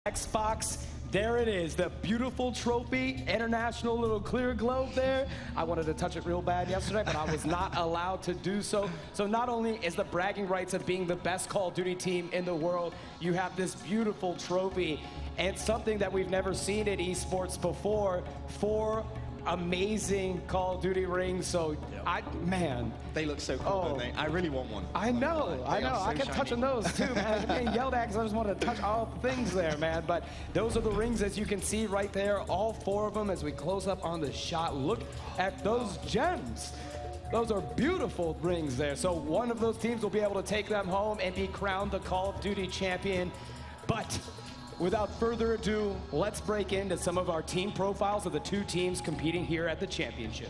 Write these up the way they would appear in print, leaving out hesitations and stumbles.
Xbox. There it is, the beautiful trophy, international little clear globe there. I wanted to touch it real bad yesterday, but I was not allowed to do so. So not only is the bragging rights of being the best Call of Duty team in the world, you have this beautiful trophy and something that we've never seen in esports before, 4 amazing Call of Duty rings. So man, they look so cool, don't they? I really want one. I know. I kept touching those too, man. I'm getting yelled at because I just wanted to touch all things there, man. But those are the rings, as you can see right there, all 4 of them. As we close up on the shot, look at those gems. Those are beautiful rings there. So one of those teams will be able to take them home and be crowned the Call of Duty champion. But without further ado, let's break into some of our team profiles of the 2 teams competing here at the championship.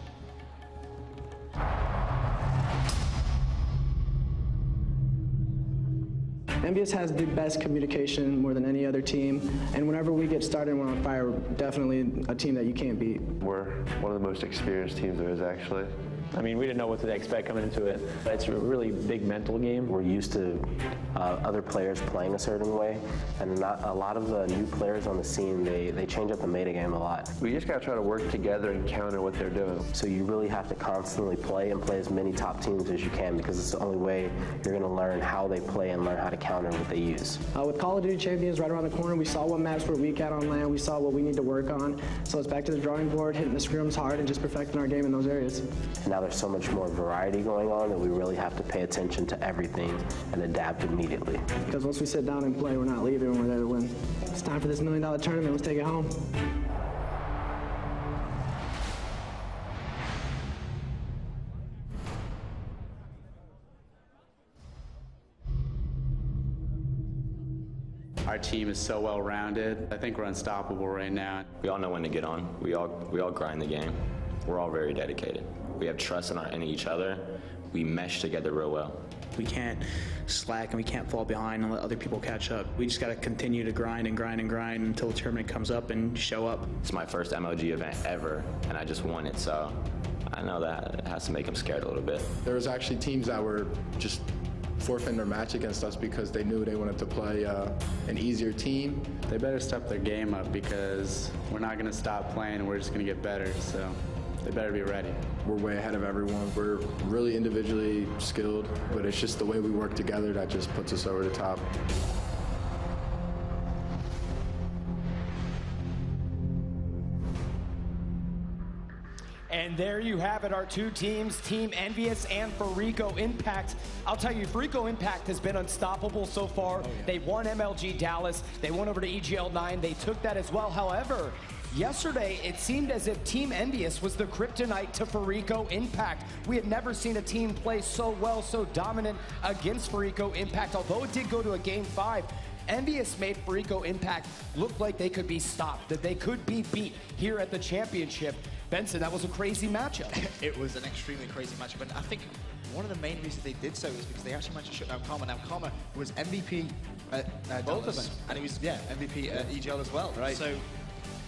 Envious has the best communication more than any other team, and whenever we get started, we're on fire. Definitely a team that you can't beat. We're one of the most experienced teams there is, actually. I mean, we didn't know what to expect coming into it. It's a really big mental game. We're used to other players playing a certain way, and not a lot of the new players on the scene, they change up the meta game a lot. We just gotta try to work together and counter what they're doing. So you really have to constantly play and play as many top teams as you can, because it's the only way you're gonna learn how they play and learn how to counter what they use. With Call of Duty Champions right around the corner, we saw what maps we're weak at on land, we saw what we need to work on. So it's back to the drawing board, hitting the scrims hard and just perfecting our game in those areas. And now there's so much more variety going on that we really have to pay attention to everything and adapt immediately. Because once we sit down and play, we're not leaving, we're there to win. It's time for this $1 million tournament, let's take it home. Our team is so well-rounded. I think we're unstoppable right now. We all know when to get on. We all grind the game. We're all very dedicated. We have trust in each other. We mesh together real well. We can't slack and we can't fall behind and let other people catch up. We just got to continue to grind and grind and grind until the tournament comes up and show up. It's my first MLG event ever, and I just won it, so I know that it has to make them scared a little bit. There was actually teams that were just forfeiting their match against us because they knew they wanted to play an easier team. They better step their game up, because we're not going to stop playing. We're just going to get better, so they better be ready. We're way ahead of everyone. We're really individually skilled, but it's just the way we work together that just puts us over the top. And there you have it, our 2 teams, Team Envious and Farico Impact. I'll tell you, Farico Impact has been unstoppable so far. They won MLG Dallas. They went over to EGL9. They took that as well. However, yesterday, it seemed as if Team Envious was the kryptonite to Farico Impact. We had never seen a team play so well, so dominant against Farico Impact. Although it did go to a Game 5, Envious made Farico Impact look like they could be stopped, that they could be beat here at the championship. Benson, that was a crazy matchup. It was an extremely crazy matchup, and I think one of the main reasons they did so is because they actually managed to shut down Karma. Now, Karma was MVP at Both of them. and he was, MVP at EGL as well. Right. So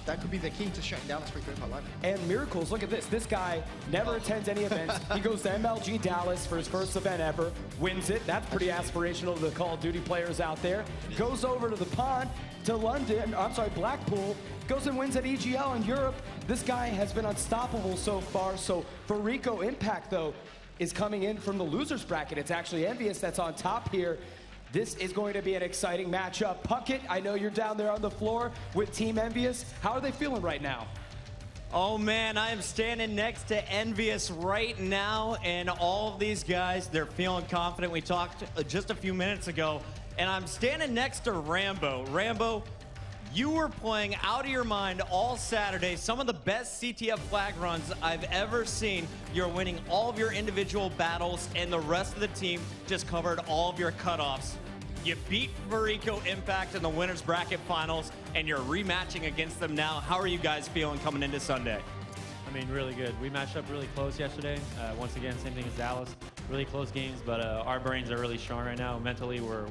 that could be the key to shutting down this Farico Impact lineup. And miracles, look at this. This guy never attends any events. He goes to MLG Dallas for his first event ever, wins it. That's pretty aspirational to the Call of Duty players out there. Goes over to the pond, to London, I'm sorry, Blackpool, goes and wins at EGL in Europe. This guy has been unstoppable so far. So Farico Impact, though, is coming in from the losers bracket. It's actually Envious that's on top here. This is going to be an exciting matchup. Puckett, I know you're down there on the floor with Team Envious. How are they feeling right now? Oh man, I am standing next to Envious right now, and all of these guys, they're feeling confident. We talked just a few minutes ago, and I'm standing next to Rambo. Rambo, you were playing out of your mind all Saturday. Some of the best CTF flag runs I've ever seen. You're winning all of your individual battles, and the rest of the team just covered all of your cutoffs. You beat Farico Impact in the winners bracket finals, and you're rematching against them now. How are you guys feeling coming into Sunday? I mean, really good. We matched up really close yesterday. Once again, same thing as Dallas. Really close games, but our brains are really strong right now. Mentally, we're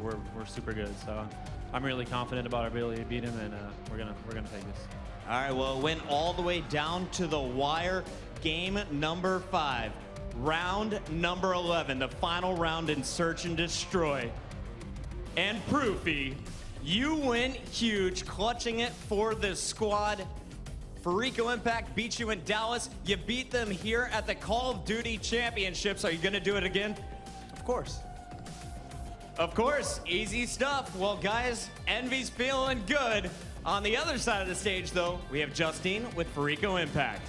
super good. So I'm really confident about our ability to beat him, and we're gonna take this. All right, well, it went all the way down to the wire. Game number 5, round number 11, the final round in Search and Destroy. And Proofy, You win huge, clutching it for the squad. Farico Impact beat you in Dallas. You beat them here at the Call of Duty Championships. Are you going to do it again? Of course. Of course. Easy stuff. Well, guys, Envy's feeling good. On the other side of the stage, though, we have Justine with Farico Impact.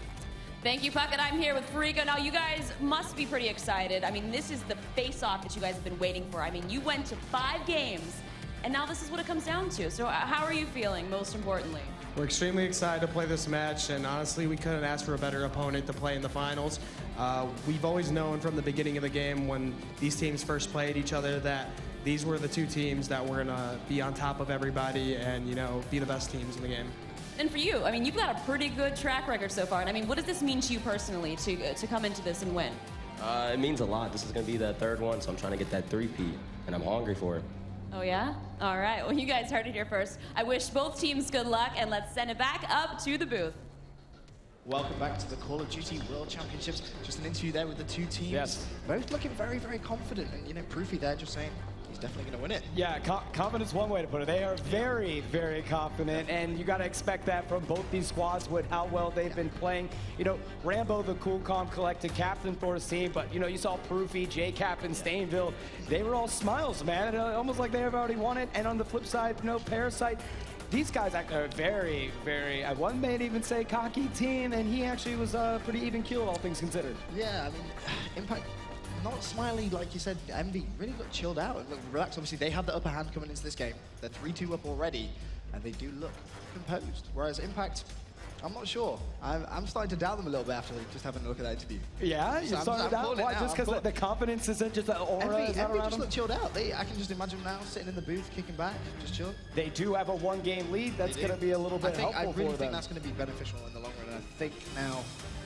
Thank you, Puckett. I'm here with Farico. Now, you guys must be pretty excited. I mean, this is the face-off that you guys have been waiting for. I mean, you went to 5 games, and now this is what it comes down to. So how are you feeling, most importantly? We're extremely excited to play this match, and honestly, we couldn't ask for a better opponent to play in the finals. We've always known from the beginning of the game when these teams first played each other that these were the 2 teams that were gonna be on top of everybody and, you know, be the best teams in the game. And for you, I mean, you've got a pretty good track record so far. And I mean, what does this mean to you personally to come into this and win? It means a lot. This is going to be the 3rd one, so I'm trying to get that 3-peat, and I'm hungry for it. Oh, yeah? All right. Well, you guys heard it here first. I wish both teams good luck, and let's send it back up to the booth. Welcome back to the Call of Duty World Championships. Just an interview there with the 2 teams. Yes. Both looking very, very confident. And, you know, Proofy there just saying he's definitely going to win it. Yeah, confidence one way to put it. They are very, very confident, and you got to expect that from both these squads with how well they've been playing. You know, Rambo, the Cool Calm Collected captain for his team, but, you know, you saw Proofy, J-Cap, and Stainville. They were all smiles, man, almost like they have already won it. And on the flip side, you know, Parasite, these guys are very, very, one may even say cocky team, and he actually was pretty even keeled, all things considered. Yeah, I mean, Impact, not smiley, like you said. Envy really got chilled out and looked relaxed. Obviously, they have the upper hand coming into this game. They're 3-2 up already, and they do look composed. Whereas Impact, I'm not sure. I'm starting to doubt them a little bit after just having a look at that interview. Yeah, you're starting to doubt? Why? Just because the confidence isn't just the aura Envy around just them? look chilled out. I can just imagine them now sitting in the booth, kicking back, just chilling. They do have a 1-game lead. That's going to be a little bit helpful I really for think them. that's going to be beneficial in the long run. And I think now,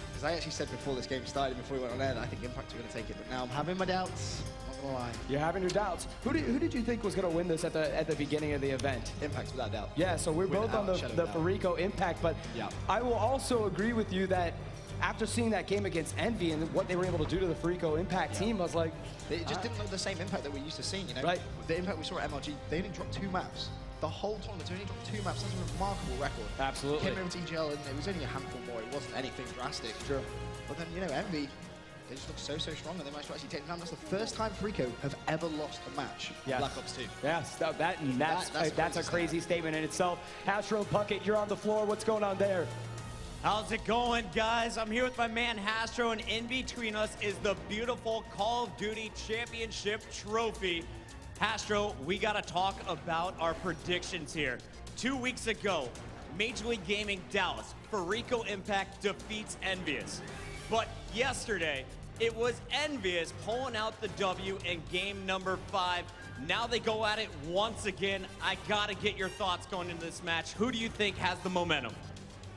because I actually said before this game started, before we went on air, that I think Impact are going to take it. But now I'm having my doubts. Not going to lie. You're having your doubts. Who did you think was going to win this at the beginning of the event? Impact, without doubt. Yeah, so we're both on the Farico Impact, but yeah. I will also agree with you that after seeing that game against Envy and what they were able to do to the Farico Impact team, I was like... It just didn't look the same Impact that we're used to seeing, you know? Right. The Impact we saw at MLG, they only dropped 2 maps. The whole tournament, they only dropped 2 maps. That's a remarkable record. Absolutely. Came over to EGL, and it was only a handful more. It wasn't anything drastic. Sure. But then, you know, Envy, they just look so strong, and they managed to actually take them down. That's the first time Farico have ever lost a match in Black Ops 2. Yes, that's a crazy statement in itself. Astro Puckett, you're on the floor. What's going on there? How's it going, guys? I'm here with my man Hastro, and in between us is the beautiful Call of Duty Championship trophy. Hastro, we gotta talk about our predictions here. 2 weeks ago, Major League Gaming Dallas, Farico Impact defeats Envious. But yesterday, it was Envious pulling out the W in game number 5. Now they go at it once again. I gotta get your thoughts going into this match. Who do you think has the momentum?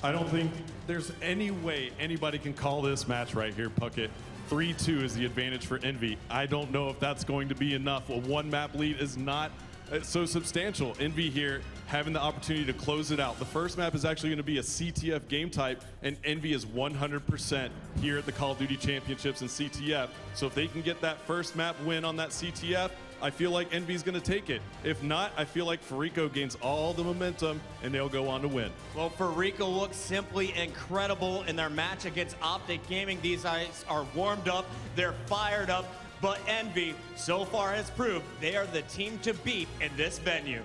I don't think there's any way anybody can call this match right here, Puckett. 3-2 is the advantage for Envy. I don't know if that's going to be enough. A 1-map lead is not so substantial. Envy here having the opportunity to close it out. The first map is actually going to be a CTF game type, and Envy is 100% here at the Call of Duty Championships in CTF. So if they can get that first map win on that CTF, I feel like Envy's going to take it. If not, I feel like Farico gains all the momentum, and they'll go on to win. Well, Farico looks simply incredible in their match against Optic Gaming. These guys are warmed up, they're fired up, but Envy so far has proved they are the team to beat in this venue.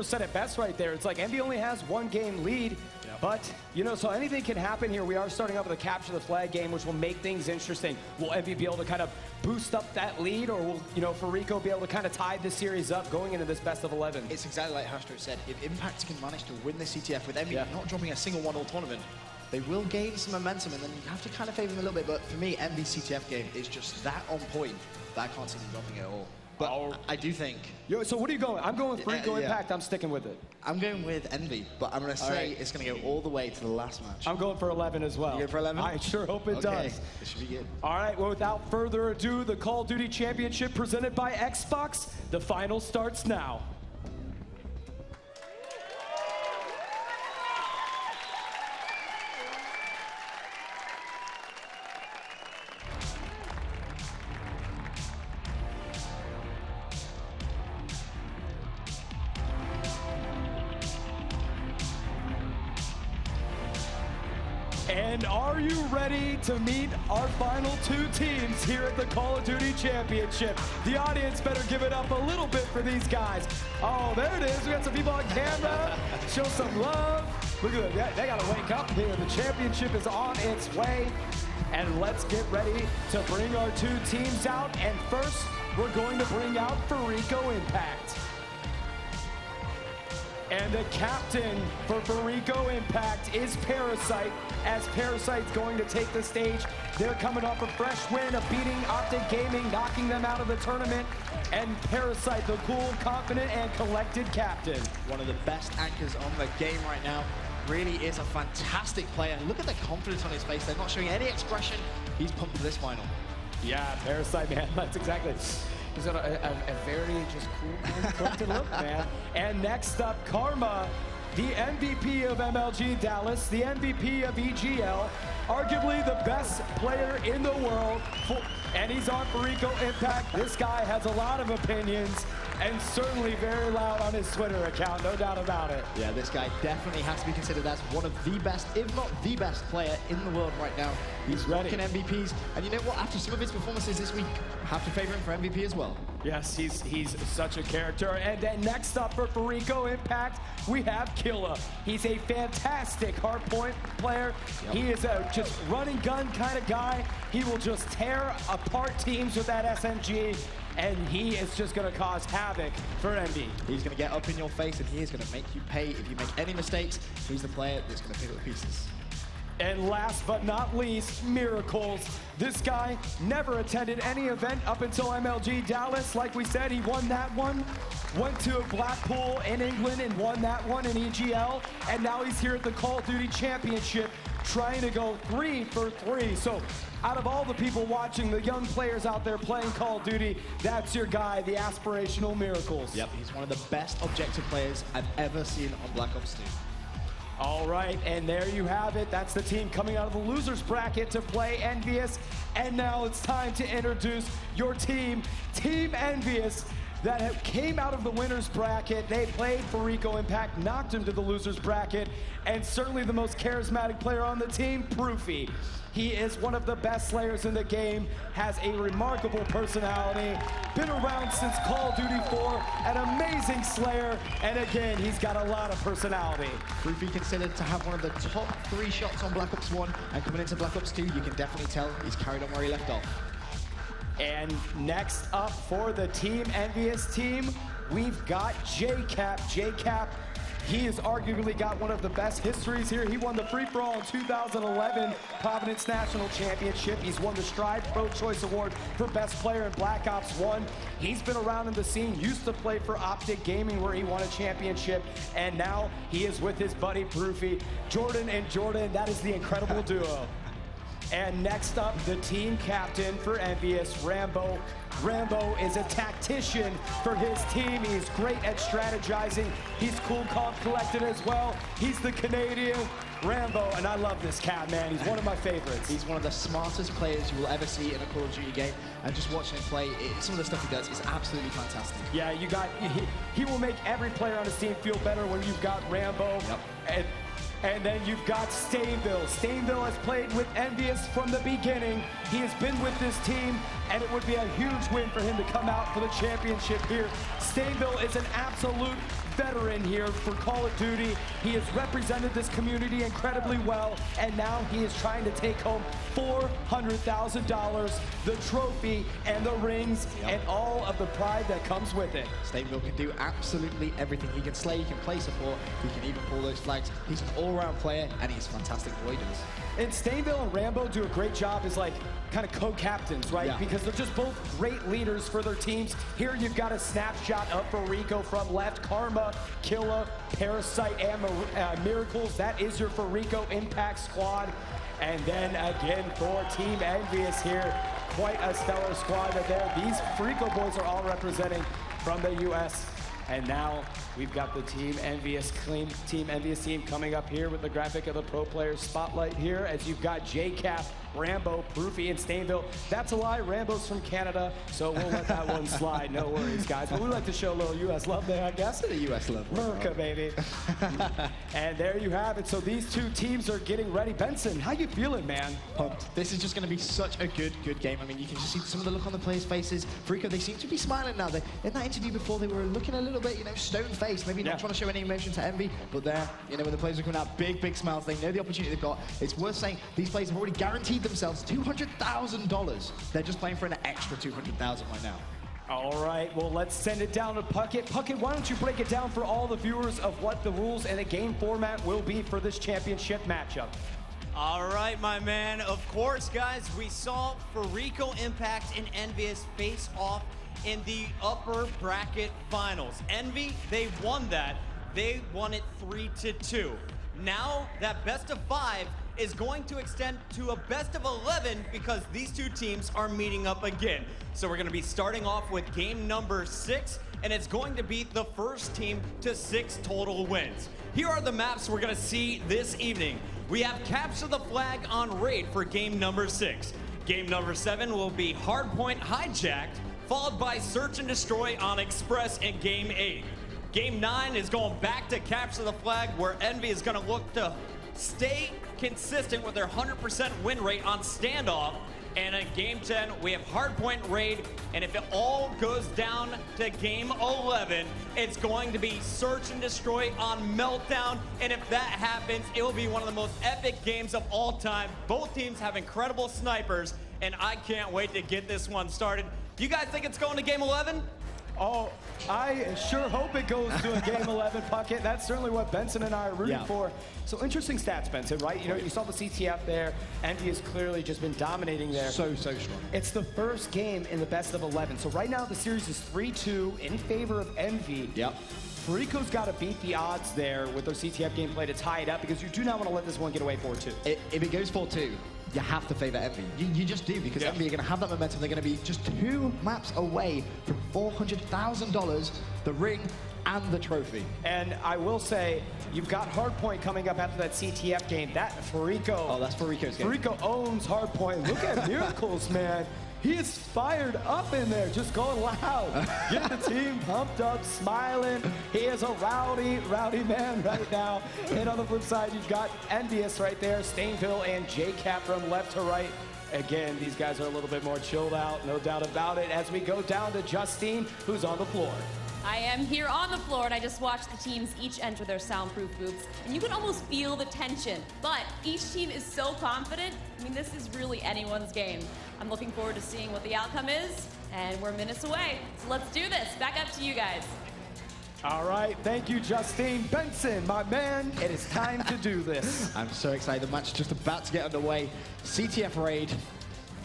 Said it best right there. It's like Envy only has 1-game lead, but, you know, so anything can happen here. We are starting up with a capture the flag game, which will make things interesting. Will Envy be able to kind of boost up that lead, or will, you know, Farico be able to kind of tie this series up going into this best of 11? It's exactly like Hastro said. If Impact can manage to win the CTF with Envy not dropping a single 1-all tournament, they will gain some momentum, and then you have to kind of favor them a little bit. But for me, Envy's CTF game is just that on point that I can't see them dropping it at all. But I do think... Yo, so what are you going? I'm going with Farico Impact. I'm sticking with it. I'm going with Envy, but I'm going to say it's going to go all the way to the last match. I'm going for 11 as well. You going for 11? I sure hope it does. This should be good. All right, well, without further ado, the Call of Duty Championship presented by Xbox. The final starts now. And are you ready to meet our final two teams here at the Call of Duty Championship? The audience better give it up a little bit for these guys. Oh, there it is. We got some people on camera. Show some love. Look at that. They got to wake up here. The championship is on its way. And let's get ready to bring our two teams out. And first, we're going to bring out Farico Impact. And the captain for Farico Impact is Parasite, as Parasite's going to take the stage. They're coming off a fresh win of beating Optic Gaming, knocking them out of the tournament. And Parasite, the cool, confident, and collected captain. One of the best anchors on the game right now. Really is a fantastic player. Look at the confidence on his face. They're not showing any expression. He's pumped for this final. Yeah, Parasite, man, that's exactly. He's got a very just cool, collected look, man. And next up, Karma, the MVP of MLG Dallas, the MVP of EGL, arguably the best player in the world, and he's on Farico Impact. This guy has a lot of opinions, and certainly very loud on his Twitter account, no doubt about it. Yeah, this guy definitely has to be considered as one of the best, if not the best player in the world right now. He's rocking MVPs, and you know what? After some of his performances this week, I have to favor him for MVP as well. Yes, he's such a character. And then next up for Farico Impact, we have Killa. He's a fantastic hardpoint player. Yep. He is a just running gun kind of guy. He will just tear apart teams with that SMG. And he is just going to cause havoc for Envy. He's going to get up in your face, and he is going to make you pay if you make any mistakes. He's the player that's going to pick up the pieces. And last but not least, Miracles. This guy never attended any event up until MLG Dallas. Like we said, he won that one. Went to Blackpool in England and won that one in EGL. And now he's here at the Call of Duty Championship trying to go 3 for 3. So out of all the people watching, the young players out there playing Call of Duty, that's your guy, the aspirational Miracles. Yep, he's one of the best objective players I've ever seen on Black Ops 2. All right, and there you have it. That's the team coming out of the losers bracket to play Envious. And now it's time to introduce your team, Team Envious, that came out of the winners bracket. They played Farico Impact, knocked him to the losers bracket, and certainly the most charismatic player on the team, Proofy. He is one of the best slayers in the game, has a remarkable personality, been around since Call of Duty 4, an amazing slayer, and again, he's got a lot of personality. Proofy considered to have one of the top 3 shots on Black Ops 1, and coming into Black Ops 2, you can definitely tell he's carried on where he left off. And next up for the Team Envious team, we've got JCap. JCap, he has arguably got one of the best histories here. He won the free-for-all in 2011 Providence National Championship. He's won the Stride Pro Choice Award for Best Player in Black Ops 1. He's been around in the scene, used to play for Optic Gaming where he won a championship, and now he is with his buddy Proofy. Jordan and Jordan, that is the incredible duo. And next up, the team captain for Envious, Rambo. Rambo is a tactician for his team. He's great at strategizing. He's cool, calm, collected as well. He's the Canadian Rambo, and I love this cat, man. He's one of my favorites. He's one of the smartest players you will ever see in a Call of Duty game. And just watching him play, some of the stuff he does is absolutely fantastic. Yeah, he will make every player on his team feel better when you've got Rambo. Yep. And then you've got Stainville. Stainville has played with Envious from the beginning. He has been with this team, and it would be a huge win for him to come out for the championship here. Stainville is an absolute veteran here for Call of Duty. He has represented this community incredibly well, and now he is trying to take home $400,000, the trophy, and the rings, and all of the pride that comes with it. Stainville can do absolutely everything. He can slay, he can play support, he can even pull those flags. He's an all-round player, and he's fantastic at what he does. And Stainville and Rambo do a great job as like kind of co-captains, right? Yeah. Because they're just both great leaders for their teams. Here you've got a snapshot of Farico from left. Karma, Killa, Parasite, and Miracles. That is your Farico Impact squad. And then again for Team Envious here, quite a stellar squad there. These Farico boys are all representing from the U.S. And now we've got the Team Envious team coming up here with the graphic of the Pro Players Spotlight here, as you've got JCap, Rambo, Proofy, and Stainville. That's a lie, Rambo's from Canada, so we'll let that one slide. No worries, guys. But we like to show a little U.S. love there, I guess. The U.S. love. America, baby. And there you have it. So these two teams are getting ready. Benson, how you feeling, man? Pumped. This is just going to be such a good game. I mean, you can just see some of the look on the players' faces. Freako, they seem to be smiling now. In that interview before, they were looking a little bit, stone-faced, maybe not trying to show any emotion to Envy, but there, when the players are coming out, big smiles. They know the opportunity they've got. It's worth saying these players have already guaranteed themselves $200,000. They're just playing for an extra $200,000 right now. All right, well, let's send it down to Puckett. Puckett, why don't you break it down for all the viewers of what the rules and the game format will be for this championship matchup? All right, my man. Of course, guys, we saw Freako Impact and Envious face off in the upper bracket finals. Envy, they won that. They won it 3-2. Now that best of 5 is going to extend to a best of 11 because these two teams are meeting up again. So we're going to be starting off with game number 6, and it's going to be the first team to 6 total wins. Here are the maps we're going to see this evening. We have Capture the Flag on Raid for game number 6. Game number 7 will be Hardpoint Hijacked, followed by Search and Destroy on Express in game 8. Game 9 is going back to Capture the Flag, where Envy is going to look to stay consistent with their 100% win rate on Standoff. And in game 10, we have Hardpoint Raid. And if it all goes down to game 11, it's going to be Search and Destroy on Meltdown. And if that happens, it will be one of the most epic games of all time. Both teams have incredible snipers, and I can't wait to get this one started. Do you guys think it's going to game 11? Oh, I sure hope it goes to a game 11, Puckett. That's certainly what Benson and I are rooting for. So interesting stats, Benson, right? You saw the CTF there. Envy has clearly just been dominating there. So strong. It's the first game in the best of 11. So right now the series is 3-2 in favor of Envy. Yep. Freako's got to beat the odds there with their CTF gameplay to tie it up, because you do not want to let this one get away 4-2. If it goes 4-2, you have to favor Envy. You just do, because Envy are going to have that momentum. They're going to be just 2 maps away from $400,000, the ring, and the trophy. And I will say, you've got Hardpoint coming up after that CTF game. That Freako. Oh, that's Freako's game. Freako owns Hardpoint. Look at Miracles, man. He is fired up in there, just going loud. Get the team pumped up, smiling. He is a rowdy man right now. And on the flip side, you've got Envious right there, Stainville and JCap from left to right. Again, these guys are a little bit more chilled out, no doubt about it, as we go down to Justine, who's on the floor. I am here on the floor, and I just watched the teams each enter their soundproof booths, and you can almost feel the tension. But each team is so confident. I mean, this is really anyone's game. I'm looking forward to seeing what the outcome is, and we're minutes away. So let's do this. Back up to you guys. All right, thank you, Justine. Benson, my man, it is time to do this. I'm so excited. The match is just about to get underway. CTF Raid.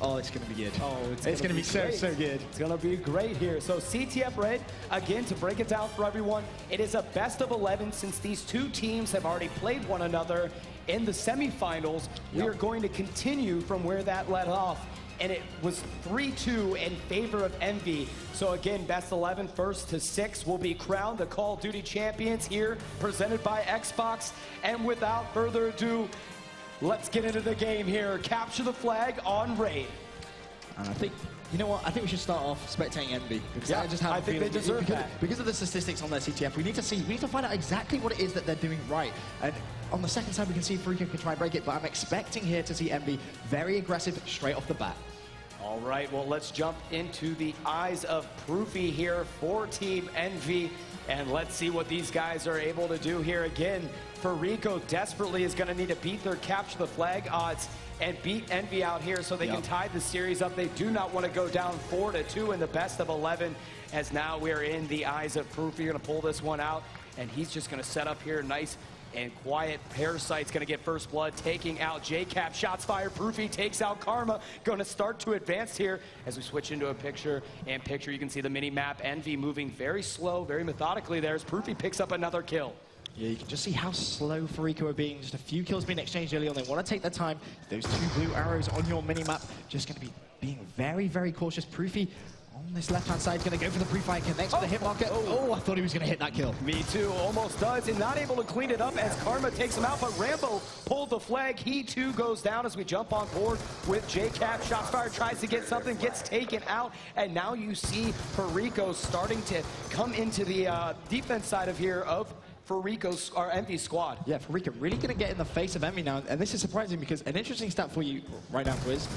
Oh, it's going to be good. Oh, it's going to be so good. It's going to be great here. So CTF Raid, again, to break it down for everyone, it is a best of 11 since these two teams have already played one another in the semifinals. We are going to continue from where that led off. And it was 3-2 in favor of Envy. So again, best 11, first to 6 will be crowned the Call of Duty champions here, presented by Xbox. And without further ado, let's get into the game here. Capture the Flag on Raid. And I think, you know what? I think we should start off spectating Envy, because I just have I think they deserve that. Because of the statistics on their CTF, we need to find out exactly what it is that they're doing right. And on the second side, we can see Freako can try and break it, but I'm expecting here to see Envy very aggressive straight off the bat. All right, well, let's jump into the eyes of Proofy here for Team Envy, and let's see what these guys are able to do here. Again, Freako desperately is going to need to beat their Capture the Flag odds and beat Envy out here so they can tie the series up. They do not want to go down 4-2 in the best of 11, as now we're in the eyes of Proofy. You're going to pull this one out, and he's just going to set up here nice and quiet. Parasite's going to get first blood, taking out JCap. Shots fired. Proofy takes out Karma. Going to start to advance here as we switch into a picture-in-picture. You can see the mini-map. Envy moving very slow, very methodically there as Proofy picks up another kill. Yeah, you can just see how slow Freako are being. Just a few kills being exchanged early on. They want to take their time. Those 2 blue arrows on your mini-map just going to be being very, very cautious. Proofy on this left-hand side. Going to go for the pre-fire, connects with the hit marker. Oh, I thought he was going to hit that kill. Me too, almost does, and not able to clean it up as Karma takes him out, but Rambo pulled the flag. He too goes down as we jump on board with JCap. Shots fired, tries to get something, gets taken out, and now you see Perico starting to come into the defense side of here of Perico's, our Envy squad. Yeah, Perico really going to get in the face of Envy now, and this is surprising because an interesting stat for you right now, Quiz.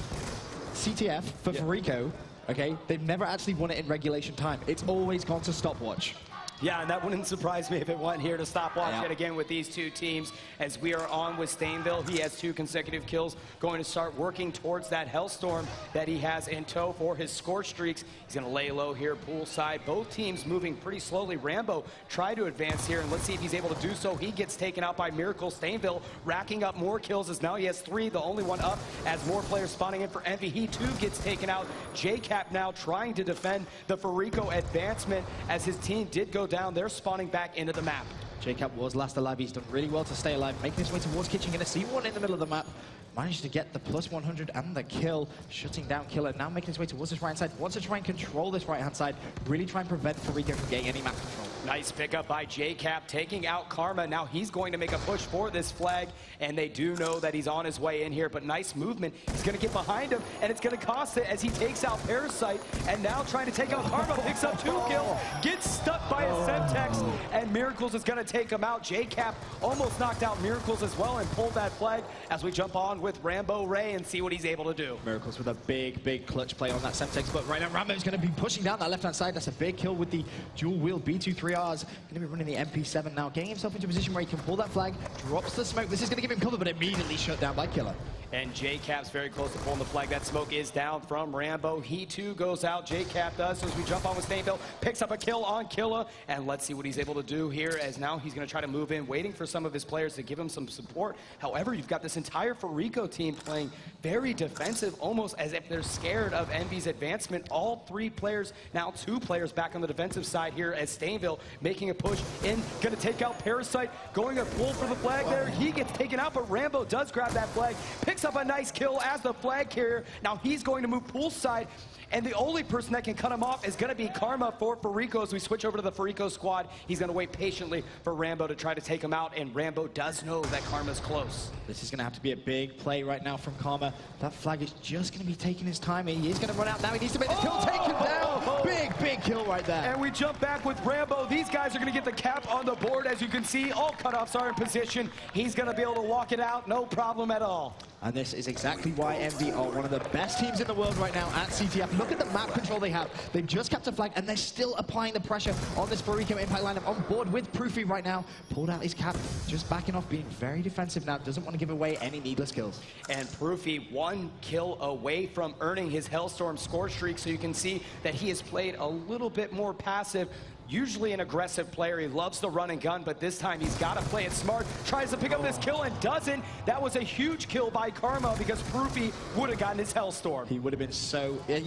CTF for Perico, okay, they've never actually won it in regulation time. It's always gone to stopwatch. Yeah, and that wouldn't surprise me if it went here to stopwatch yet again with these two teams. As we are on with Stainville, he has 2 consecutive kills, going to start working towards that Hellstorm that he has in tow for his score streaks. He's going to lay low here, poolside. Both teams moving pretty slowly. Rambo tried to advance here, and let's see if he's able to do so. He gets taken out by Miracle. Stainville racking up more kills as now he has 3, the only one up as more players spawning in for Envy. He too gets taken out. JCap now trying to defend the Perico advancement as his team did go down. They're spawning back into the map. JCap was last alive. He's done really well to stay alive, making his way towards Kitchen. Going to see one in the middle of the map. Managed to get the plus 100 and the kill, shutting down Killer. Now making his way towards this right-hand side. Wants to try and control this right-hand side. Really try and prevent Perico from getting any map control. Nice pickup by JCap, taking out Karma. Now he's going to make a push for this flag, and they do know that he's on his way in here, but nice movement. He's going to get behind him, and it's going to cost it as he takes out Parasite, and now trying to take out Karma, picks up 2 kills, gets stuck by a Semtex, and Miracles is going to take him out. JCap almost knocked out Miracles as well and pulled that flag as we jump on with Rambo Ray and see what he's able to do. Miracles with a big clutch play on that Semtex, but right now Rambo's going to be pushing down that left-hand side. That's a big kill with the dual-wheel B23Rs. Going to be running the MP7 now, getting himself into a position where he can pull that flag, drops the smoke. This is going to give him cover, but immediately shut down by Killer. And JCap's very close to pulling the flag. That smoke is down from Rambo. He too goes out. JCap does. So as we jump on with Stainville, picks up a kill on Killa. And let's see what he's able to do here, as now he's going to try to move in, waiting for some of his players to give him some support. However, you've got this entire Perico team playing very defensive, almost as if they're scared of Envy's advancement. All 3 players, now 2 players back on the defensive side here, as Stainville making a push in, going to take out Parasite, going to pull for the flag there. He gets taken out, but Rambo does grab that flag, picks up a nice kill as the flag carrier. Now he's going to move poolside, and the only person that can cut him off is going to be Karma for Perico. As we switch over to the Perico squad, he's going to wait patiently for Rambo to try to take him out, and Rambo does know that Karma's close. This is going to have to be a big play right now from Karma. That flag is just going to be taking his time. He is going to run out now. He needs to make the kill, take him down. Big kill right there. And we jump back with Rambo. These guys are going to get the cap on the board. As you can see, all cutoffs are in position. He's going to be able to walk it out, no problem at all. And this is exactly why Envy are one of the best teams in the world right now at CTF. Look at the map control they have. They've just kept a flag, and they're still applying the pressure on this Perico impact lineup. On board with Proofy right now. Pulled out his cap, just backing off, being very defensive now. Doesn't want to give away any needless kills. And Proofy 1 kill away from earning his Hellstorm score streak, so you can see that he has played a little bit more passive. Usually an aggressive player. He loves the run and gun, but this time he's got to play it smart. Tries to pick up this kill and doesn't. That was a huge kill by Karma, because Proofy would have gotten his Hellstorm. He would have been so... in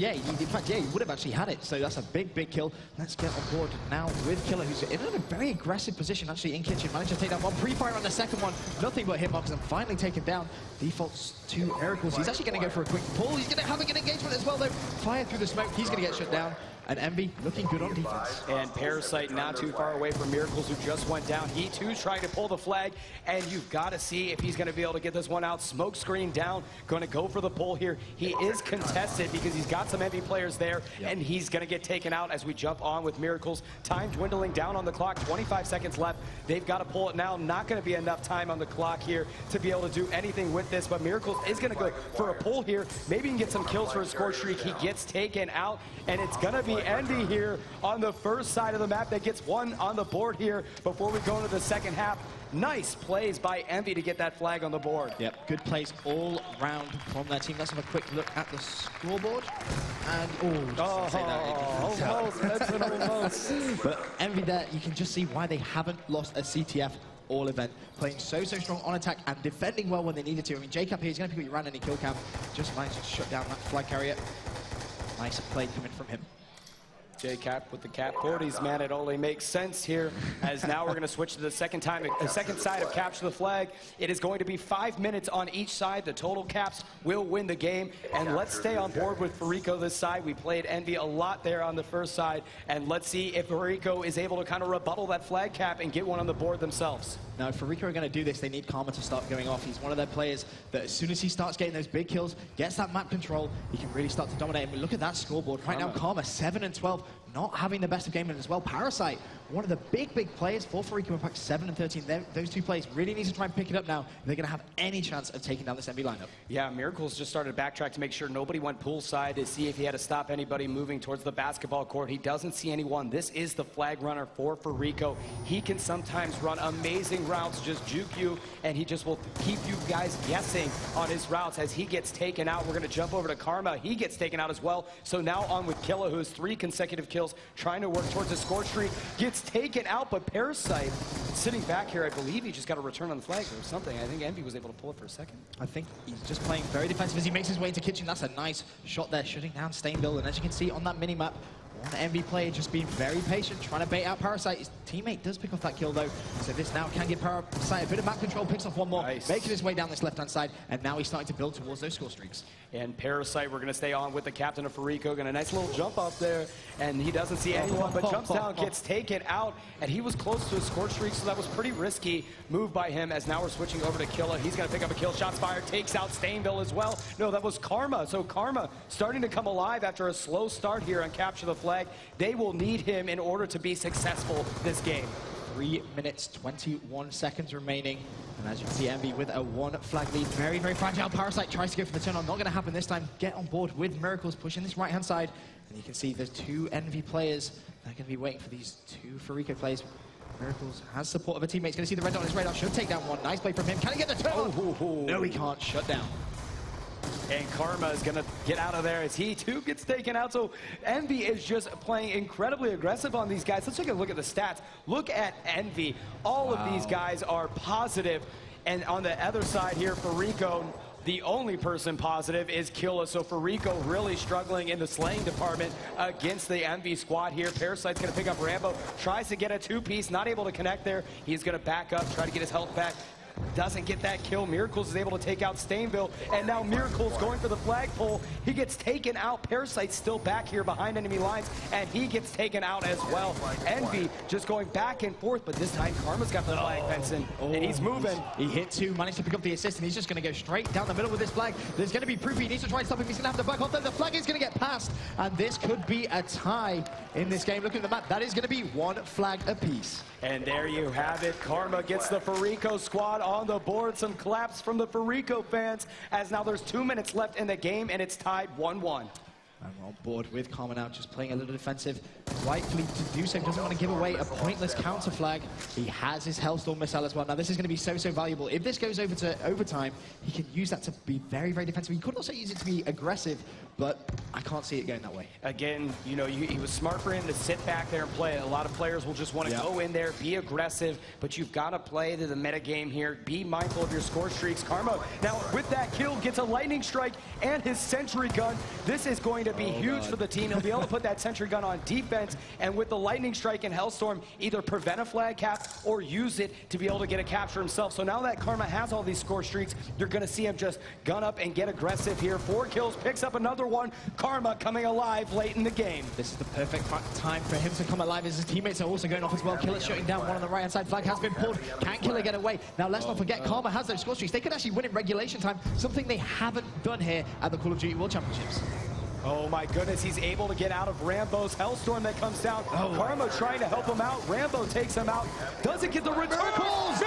fact, he would have actually had it. So that's a big kill. Let's get on board now with Killer, who's in a very aggressive position, actually, in Kitchen. Managed to take down one. Pre-fire on the second one. Nothing but hitbox, and finally taken down. Defaults to Miracles. He's actually going to go for a quick pull. He's going to have a good engagement as well, though. Fire through the smoke. He's going to get shut down. And Envy looking good on defense. And Parasite not too far away from Miracles, who just went down. He too's trying to pull the flag, and you've got to see if he's going to be able to get this one out. Smoke screen down, going to go for the pull here. He is contested because he's got some Envy players there, and he's going to get taken out as we jump on with Miracles. Time dwindling down on the clock, 25 seconds left. They've got to pull it now. Not going to be enough time on the clock here to be able to do anything with this, but Miracles is going to go for a pull here. Maybe he can get some kills for his score streak. He gets taken out, and it's going to be Envy here on the first side of the map that gets 1 on the board here before we go into the second half. Nice plays by Envy to get that flag on the board. Yep, good plays all round from their team. Let's have a quick look at the scoreboard. And, almost. That's an almost. But Envy there, you can just see why they haven't lost a CTF all event. Playing so strong on attack and defending well when they needed to. I mean, JCap here is going to pick up your round any kill cam. Just managed to shut down that flag carrier. Nice play coming from him. J-Cap with the cap 40s, man. It only makes sense here, as now we're going to switch to the second side of Capture the Flag. It is going to be 5 minutes on each side. The total caps will win the game. And let's stay on board with Farico this side. We played Envy a lot there on the first side. And let's see if Farico is able to kind of rebuttal that flag cap and get one on the board themselves. Now, if Farico are going to do this, they need Karma to start going off. He's one of their players that as soon as he starts getting those big kills, gets that map control, he can really start to dominate. And look at that scoreboard. Right now, Karma 7 and 12, not having the best of game as well. Parasite, one of the big players for Farico Impact, 7 and 13. Those two players really need to try and pick it up now if they're going to have any chance of taking down this Envy lineup. Yeah, Miracles just started to backtrack to make sure nobody went poolside to see if he had to stop anybody moving towards the basketball court. He doesn't see anyone. This is the flag runner for Farico. He can sometimes run amazing routes, just juke you, and he just will keep you guys guessing on his routes as he gets taken out. We're going to jump over to Karma. He gets taken out as well. So now on with Killa, who has 3 consecutive kills, trying to work towards a score streak. Gets taken out, but Parasite sitting back here, I believe he just got a return on the flag or something. I think Envy was able to pull it for a second. I think he's just playing very defensive as he makes his way into Kitchen. That's a nice shot there, shutting down Stainville. And as you can see on that mini-map, one Envy player just being very patient, trying to bait out Parasite. His teammate does pick off that kill, though. So this now can give Parasite a bit of map control, picks off one more, making his way down this left-hand side, and now he's starting to build towards those score streaks. And Parasite, we're going to stay on with the captain of Farico. Got a nice little jump up there, and he doesn't see anyone, but jumps down, gets taken out, and he was close to a score streak, so that was pretty risky move by him, as now we're switching over to Killa. He's going to pick up a kill. Shots fired, takes out Stainville as well. No, that was Karma. So Karma starting to come alive after a slow start here on Capture the Flag. They will need him in order to be successful this game. 3 minutes, 21 seconds remaining. And as you can see, Envy with a 1 flag lead. Very, very fragile. Parasite tries to go for the turn on. Not going to happen this time. Get on board with Miracles, pushing this right-hand side. And you can see there's 2 Envy players that are going to be waiting for these 2 Farico players. Miracles has support of a teammate. He's going to see the red dot on his radar. Should take down one. Nice play from him. Can he get the turn on? No, he can't. Shut down. And Karma is going to get out of there as he, too, gets taken out. So Envy is just playing incredibly aggressive on these guys. Let's take a look at the stats. Look at Envy. All of these guys are positive. And on the other side here, Farico, the only person positive is Killa. So Farico really struggling in the slaying department against the Envy squad here. Parasite's going to pick up Rambo. Tries to get a 2-piece. Not able to connect there. He's going to back up, try to get his health back. Doesn't get that kill. Miracles is able to take out Stainville, and now Miracles going for the flagpole. He gets taken out. Parasite's still back here behind enemy lines, and he gets taken out as well. Envy just going back and forth, but this time Karma's got the flag, Benson, and he's moving. He hit 2, managed to pick up the assist, and he's just going to go straight down the middle with this flag. There's going to be proof. He needs to try and stop him. He's going to have to back off. Then the flag is going to get passed, and this could be a tie in this game. Look at the map. That is going to be 1 flag apiece. And there you have it. Karma gets the Farico squad on the board. Some claps from the Farico fans, as now there's 2 minutes left in the game, and it's tied 1-1. I'm on board with Karma now, just playing a little defensive. Rightfully to do so. Doesn't want to give away a pointless counter flag. He has his Hellstorm missile as well. Now, this is going to be so valuable. If this goes over to overtime, he can use that to be very, very defensive. He could also use it to be aggressive, but I can't see it going that way. Again, you know, he was smart for him to sit back there and play. A lot of players will just want to go in there, be aggressive, but you've got to play to the meta game here. Be mindful of your score streaks. Karma, now with that kill, gets a lightning strike and his sentry gun. This is going to be huge for the team. He'll be able to put that sentry gun on defense, and with the lightning strike and Hellstorm, either prevent a flag cap or use it to be able to get a capture himself. So now that Karma has all these score streaks, you're going to see him just gun up and get aggressive here. 4 kills, picks up another one. Karma coming alive late in the game. This is the perfect time for him to come alive, as his teammates are also going off as well. Killa shutting down one on the right-hand side. Flag has been pulled. Can Killa get away? Now, let's not forget, Karma has those score streaks. They could actually win in regulation time, something they haven't done here at the Call of Duty World Championships. Oh my goodness, he's able to get out of Rambo's Hellstorm that comes down. Karma trying to help him out. Rambo takes him out. Doesn't get the return. Miracles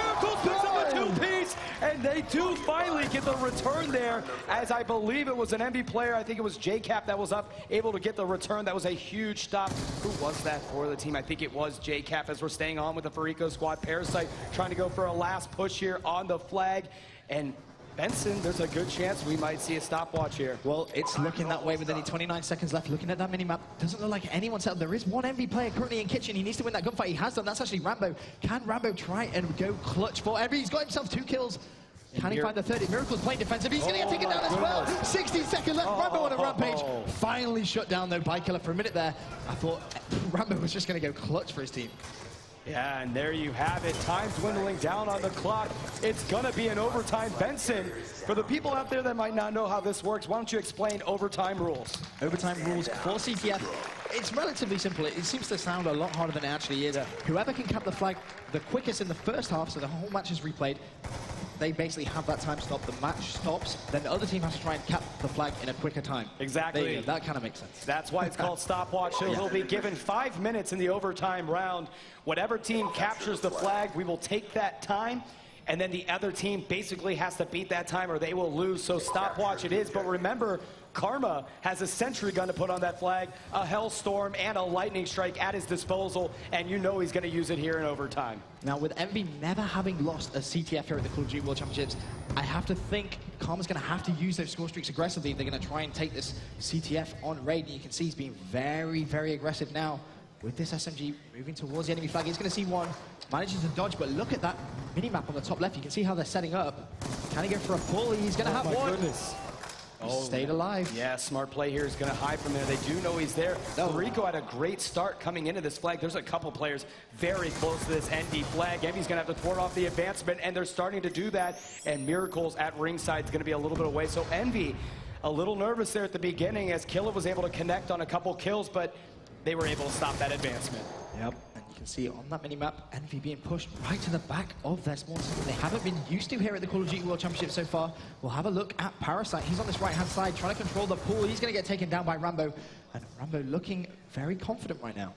picks up a 2-piece, and they do finally get the return there, as I believe it was an Envy player. I think it was J-Cap that was up, able to get the return. That was a huge stop. Who was that for the team? I think it was J-Cap, as we're staying on with the Farico squad. Parasite trying to go for a last push here on the flag, and Benson, there's a good chance we might see a stopwatch here. Well, it's looking that way with only 29 seconds left. Looking at that mini-map, doesn't look like anyone's out. There is one Envy player currently in Kitchen. He needs to win that gunfight. He has done. That's actually Rambo. Can Rambo try and go clutch for Envy? He's got himself 2 kills. Can he find the 30? Miracle's playing defensive. He's going to get taken down as well. 60 seconds left. Rambo on a rampage. Finally shut down, though, by Killer. For a minute there, I thought Rambo was just going to go clutch for his team. Yeah, and there you have it. Time's dwindling down on the clock. It's going to be an overtime. Benson, for the people out there that might not know how this works, why don't you explain overtime rules? Overtime rules for CTF. It's relatively simple. It seems to sound a lot harder than it actually is. Whoever can cap the flag the quickest in the first half, so the whole match is replayed, they basically have that time stop. The match stops, then the other team has to try and cap the flag in a quicker time. Exactly. That kind of makes sense. That's why it's called stopwatch. So he'll be given 5 minutes in the overtime round. Whatever team captures the flag, we will take that time, and then the other team basically has to beat that time or they will lose. So stopwatch it is. But remember, Karma has a sentry gun to put on that flag, a Hellstorm, and a Lightning Strike at his disposal, and you know he's going to use it here in overtime. Now, with Envy never having lost a CTF here at the Call of Duty World Championships, I have to think Karma's going to have to use those score streaks aggressively. They're going to try and take this CTF on raid, and you can see he's being very, very aggressive now. With this SMG moving towards the enemy flag, he's going to see one, manages to dodge, but look at that mini-map on the top left. You can see how they're setting up. Can he go for a pull? He's going to have one. Goodness. Stayed alive. Yeah, smart play here is going to hide from there. They do know he's there. Rico had a great start coming into this flag. There's a couple players very close to this ND flag. Envy's going to have to thwart off the advancement, and they're starting to do that. And Miracles at ringside is going to be a little bit away. So Envy, a little nervous there at the beginning as Killa was able to connect on a couple kills, but they were able to stop that advancement. Yep, and you can see on that mini-map, Envy being pushed right to the back of their spawn system. They haven't been used to here at the Call of Duty World Championship so far. We'll have a look at Parasite. He's on this right-hand side, trying to control the pool. He's going to get taken down by Rambo, and Rambo looking very confident right now.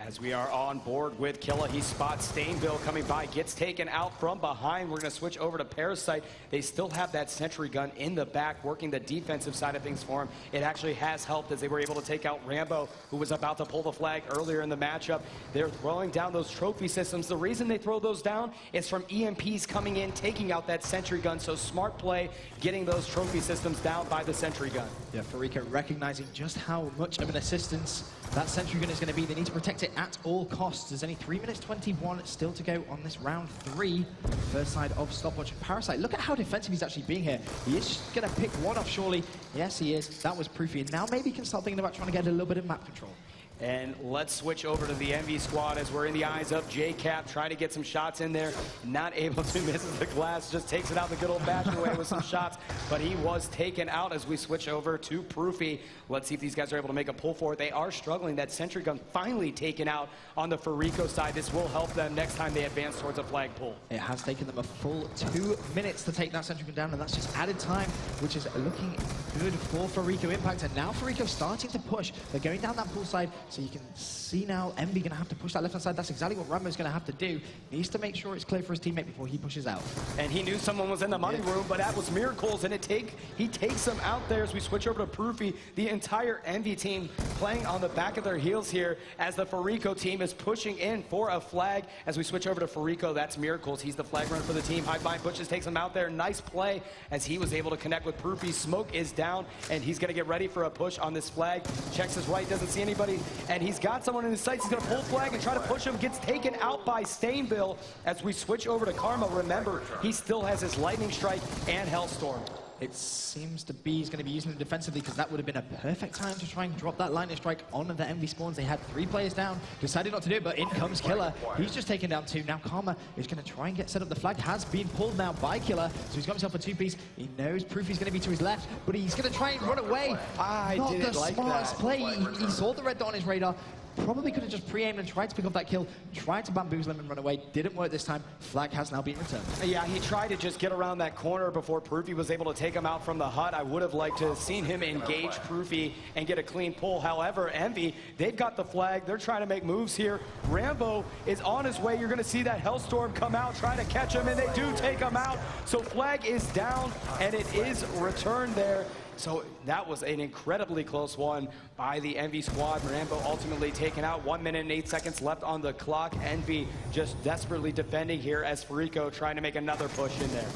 As we are on board with Killa, he spots Stainville coming by, gets taken out from behind. We're going to switch over to Parasite. They still have that sentry gun in the back, working the defensive side of things for him. It actually has helped as they were able to take out Rambo, who was about to pull the flag earlier in the matchup. They're throwing down those trophy systems. The reason they throw those down is from EMPs coming in, taking out that sentry gun. So smart play, getting those trophy systems down by the sentry gun. Yeah, Farika recognizing just how much of an assistance that sentry gun is going to be. They need to protect it at all costs. There's only 3 minutes 21 still to go on this round 3. First side of stopwatch. Parasite, look at how defensive he's actually being here. He is going to pick one off, surely. Yes, he is. That was Proofy. And now maybe he can start thinking about trying to get a little bit of map control. And let's switch over to the Envy squad as we're in the eyes of JCap, trying to get some shots in there. Not able to, misses the glass, just takes it out the good old-fashioned way with some shots. But he was taken out as we switch over to Proofy. Let's see if these guys are able to make a pull for it. They are struggling. That sentry gun finally taken out on the Fariko side. This will help them next time they advance towards a flag pull. It has taken them a full 2 minutes to take that sentry gun down, and that's just added time, which is looking good for Fariko Impact. And now Fariko starting to push. They're going down that pool side. So you can see now Envy going to have to push that left-hand side. That's exactly what Rambo's going to have to do. Needs to make sure it's clear for his teammate before he pushes out. And he knew someone was in the money room, but that was Miracles, and he takes him out there as we switch over to Proofy. The entire Envy team playing on the back of their heels here as the Fariko team is pushing in for a flag. As we switch over to Fariko, that's Miracles. He's the flag runner for the team. High Bind Butches takes him out there. Nice play as he was able to connect with Proofy. Smoke is down, and he's going to get ready for a push on this flag. Checks his right, doesn't see anybody, and he's got someone in his sights. He's going to pull flag and try to push him. Gets taken out by Stainville. As we switch over to Karma, remember, he still has his Lightning Strike and Hellstorm. It seems to be he's going to be using them defensively because that would have been a perfect time to try and drop that Lightning Strike on the Envy spawns. They had 3 players down, decided not to do it, but in comes Killa. He's just taken down 2. Now Karma is going to try and get set up. The flag has been pulled now by Killa, so he's got himself a 2-piece. He knows Proofy's going to be to his left, but he's going to try and run away. Not the smartest play. He saw the red dot on his radar. Probably could have just pre-aimed and tried to pick up that kill, tried to bamboozle him and run away. Didn't work this time. Flag has now been returned. Yeah, he tried to just get around that corner before Proofy was able to take him out from the hut. I would have liked to have seen him engage Proofy and get a clean pull. However, Envy, they've got the flag. They're trying to make moves here. Rambo is on his way. You're going to see that Hellstorm come out, trying to catch him, and they do take him out. So flag is down, and it is returned there. So that was an incredibly close one by the Envy squad. Rambo ultimately taken out. 1 minute and 8 seconds left on the clock. Envy just desperately defending here as Fariko trying to make another push in there.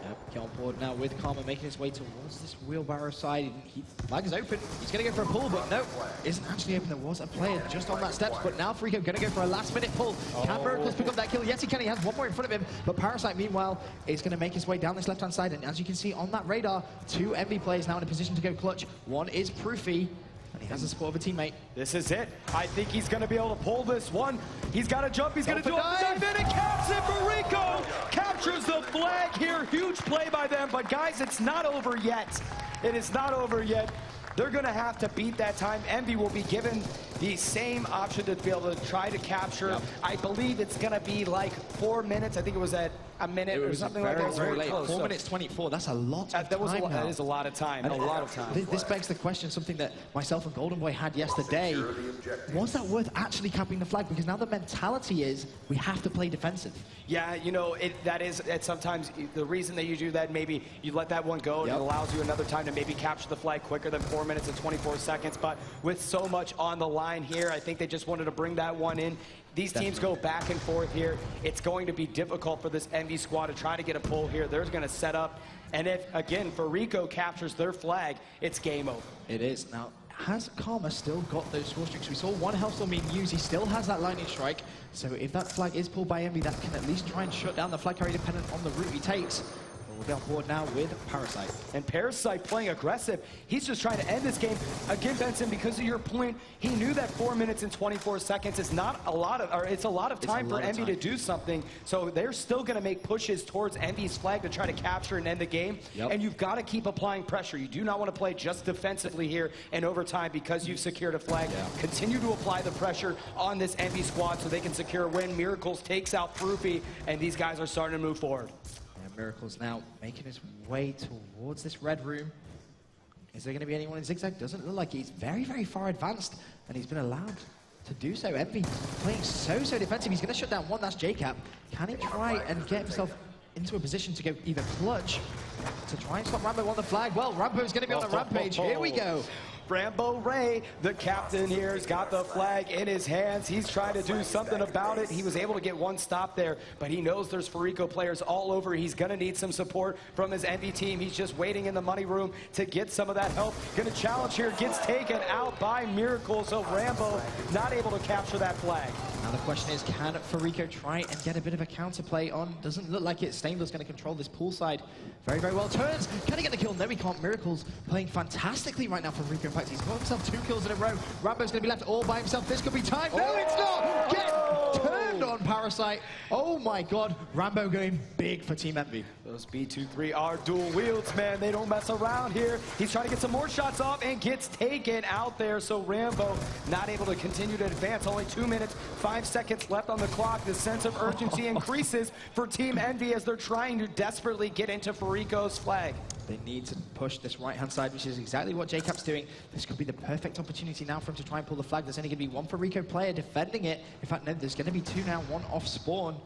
Yep. get on board now with Karma making his way towards this wheelbarrow side. Flag is open. He's going to go for a pull, but no, isn't actually open. There was a player just on that steps, but now Freako going to go for a last-minute pull. Can Miracles pick up that kill? Yes, he can. He has one more in front of him, but Parasite, meanwhile, is going to make his way down this left-hand side, and as you can see on that radar, 2 Envy players now in a position to go clutch. One is Proofy, and he has the support of a teammate. This is it. I think he's going to be able to pull this one. He's got to jump. He's going to do it. And it caps it for Rico. Captures the flag here. Huge play by them. But guys, it's not over yet. It is not over yet. They're going to have to beat that time. Envy will be given the same option to be able to try to capture. Yep. I believe it's going to be like 4 minutes. I think it was at a minute or something like that. Very late. 4 minutes 24. That's a lot of time. That is a lot of time. A lot of time. This begs the question, something that myself and Golden Boy had yesterday. Was that worth actually capping the flag? Because now the mentality is we have to play defensive. Yeah, you know, that is sometimes the reason that you do that. Maybe you let that one go. Yep. It allows you another time to maybe capture the flag quicker than 4 minutes and 24 seconds. But with so much on the line here, I think they just wanted to bring that one in. These teams go back and forth here. It's going to be difficult for this Envy squad to try to get a pull here. They're going to set up. And if, again, Rico captures their flag, it's game over. It is. Now, has Karma still got those score streaks? We saw one Hellstorm being used. He still has that lightning strike. So if that flag is pulled by Envy, that can at least try and shut down the flag carrier dependent on the route he takes. We'll get on board now with Parasite. And Parasite playing aggressive. He's just trying to end this game. Again, Benson, because of your point, he knew that 4 minutes and 24 seconds is not a lot of, or it's a lot of time for Envy to do something. So they're still going to make pushes towards Envy's flag to try to capture and end the game. Yep. And you've got to keep applying pressure. You do not want to play just defensively here in overtime because you've secured a flag. Yeah. Continue to apply the pressure on this Envy squad so they can secure a win. Miracles takes out Proofy, and these guys are starting to move forward. Miracles now making his way towards this red room. Is there going to be anyone in zigzag? Doesn't look like he's very, very far advanced, and he's been allowed to do so. Envy playing so defensive. He's going to shut down one. That's JCap. Can he try and get himself into a position to go either clutch to try and stop Rambo on the flag? Well, Rambo's going to be on a rampage. Here we go. Rambo Ray, the captain here, has got the flag in his hands. He's trying to do something about it. He was able to get one stop there, but he knows there's Rico players all over. He's going to need some support from his Envy team. He's just waiting in the money room to get some of that help. Going to challenge here, gets taken out by Miracle, so Rambo not able to capture that flag. Now the question is, can Rico try and get a bit of a counterplay on? Doesn't look like it. Stainville's going to control this pool side very, very well. Turns. Can he get the kill? No, he can't. Miracle's playing fantastically right now for Rico. In fact, he's got himself 2 kills in a row. Rambo's going to be left all by himself. This could be time. No, it's not. Get turned on, Parasite. Oh my God. Rambo going big for Team Envy. Those B23 are dual wields, man. They don't mess around here. He's trying to get some more shots off and gets taken out there. So Rambo not able to continue to advance. Only 2 minutes, 5 seconds left on the clock. The sense of urgency increases for Team Envy as they're trying to desperately get into Rico's flag. They need to push this right-hand side, which is exactly what JCap's doing. This could be the perfect opportunity now for him to try and pull the flag. There's only going to be one Rico player defending it. In fact, no, there's going to be 2 now, 1 off spawn.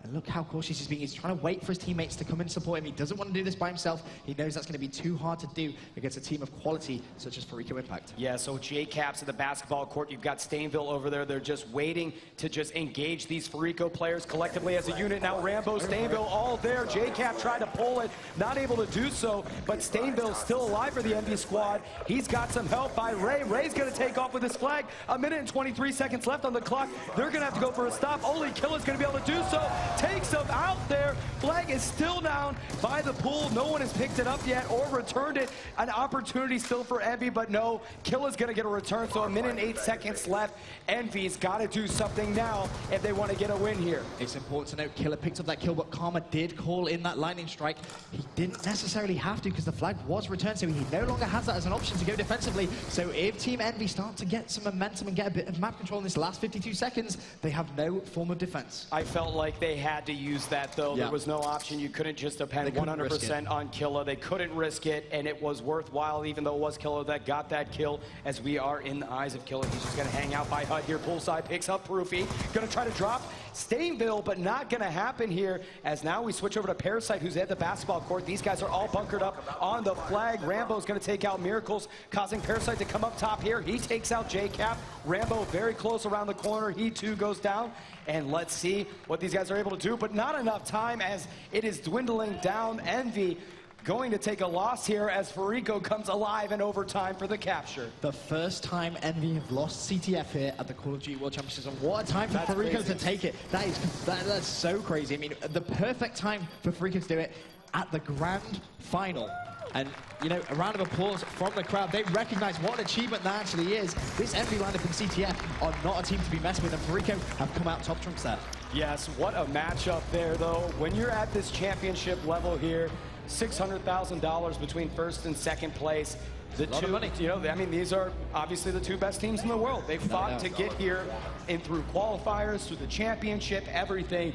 And look how cautious he's being. He's trying to wait for his teammates to come and support him. He doesn't want to do this by himself. He knows that's going to be too hard to do against a team of quality such as Rico Impact. Yeah, so JCap's at the basketball court. You've got Stainville over there. They're just waiting to just engage these Rico players collectively as a unit. Now Rambo, Stainville all there. JCap tried to pull it, not able to do so, but Stainville's still alive for the Envy squad. He's got some help by Ray. Ray's going to take off with his flag. 1 minute and 23 seconds left on the clock. They're going to have to go for a stop. Only Killer's going to be able to do so. Takes him out there. Flag is still down by the pool. No one has picked it up yet or returned it. An opportunity still for Envy, but no. Killer's going to get a return, so 1 minute and 8 seconds left. Envy's got to do something now if they want to get a win here. It's important to note Killer picked up that kill, but Karma did call in that lightning strike. He didn't necessarily have to because the flag was returned, so he no longer has that as an option to go defensively. So if Team Envy start to get some momentum and get a bit of map control in this last 52 seconds, they have no form of defense. I felt like they had to use that, though. Yeah. There was no option. You couldn't just depend 100% on Killa. They couldn't risk it, and it was worthwhile, even though it was Killa that got that kill, as we are in the eyes of Killa. He's just going to hang out by Hut here. Poolside picks up Proofy. Going to try to drop. Stainville, but not going to happen here, as now we switch over to Parasite, who's at the basketball court. These guys are all bunkered up on the flag. Rambo's going to take out Miracles, causing Parasite to come up top here. He takes out J-Cap. Rambo very close around the corner. He too goes down. And let's see what these guys are able to do, but not enough time as it is dwindling down. Envy going to take a loss here as Farico comes alive in overtime for the capture. The first time Envy have lost CTF here at the Call of Duty World Championships, and what a time for Farico to take it. That's so crazy. I mean, the perfect time for Farico to do it at the grand final. And, you know, a round of applause from the crowd. They recognize what an achievement that actually is. This Envy lineup in CTF are not a team to be messed with, and Farico have come out top trumps there. Yes, what a matchup there, though. When you're at this championship level here, $600,000 between first and second place. The two, money. You know, I mean, these are obviously the two best teams in the world. They've fought to get here and through qualifiers, through the championship, everything.